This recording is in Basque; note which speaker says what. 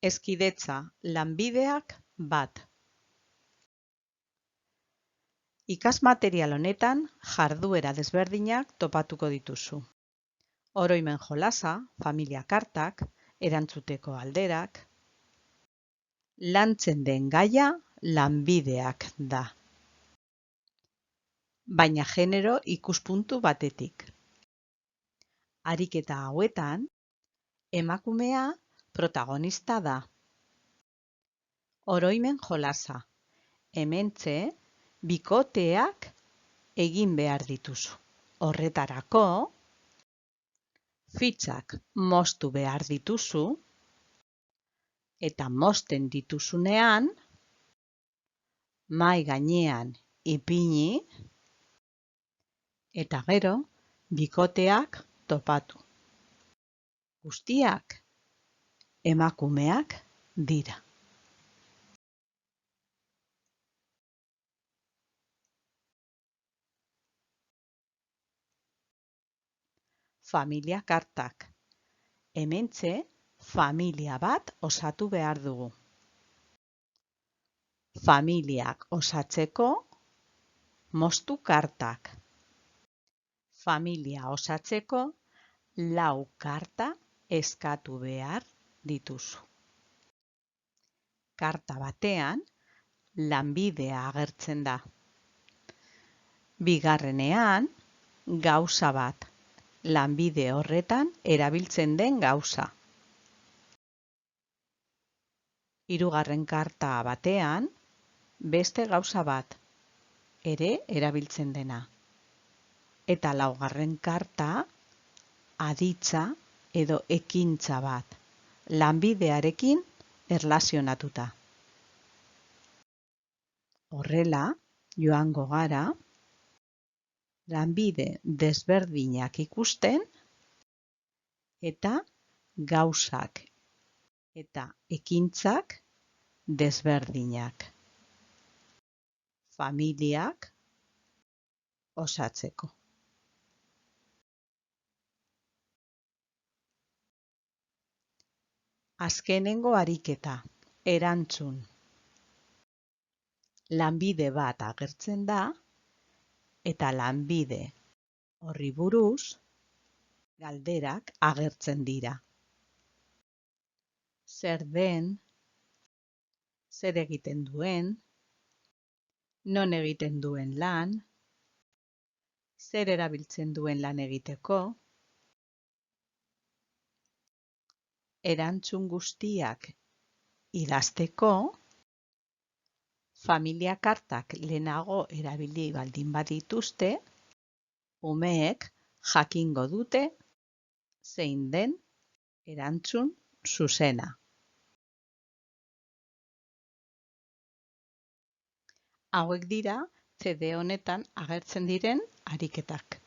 Speaker 1: Hezkidetza lanbideak bat. Ikasmaterial honetan jarduera desberdinak topatuko dituzu. Oroimen jolasa, familia kartak, erantzuteko alderak. Lantzen den gaia lanbideak da. Baina genero ikuspuntu batetik. Ariketa hauetan, emakumea protagonista da. Oroimen jolasa. Hementxe, bikoteak egin behar dituzu. Horretarako, fitxak moztu behar dituzu, eta mozten dituzunean, mahai gainean ipini, eta gero, bikoteak topatu. Guztiak emakumeak dira. Familia kartak. Hementxe, familia bat osatu behar dugu. Familiak osatzeko, moztu kartak. Familia osatzeko, 4 karta eskatu behar dituzu. Karta batean, lanbidea agertzen da. Bigarrenean, gauza bat. Lanbide horretan erabiltzen den gauza. Hirugarren karta batean, beste gauza bat, ere erabiltzen dena. Eta laugarren karta, aditza edo ekintza bat, lanbidearekin erlazionatuta. Horrela, joango gara, lanbide desberdinak ikusten eta gauzak eta ekintzak desberdinak. Familiak osatzeko. Azkenengo ariketa, erantzun. Lanbide bat agertzen da, eta lanbide horri buruz galderak agertzen dira. Zer den, zer egiten duen, non egiten duen lan, zer erabiltzen duen lan egiteko, erantzun guztiak idazteko, familia kartak lehenago erabili baldin badituzte, umeek jakingo dute zein den erantzun zuzena. Hauek dira CD honetan agertzen diren ariketak.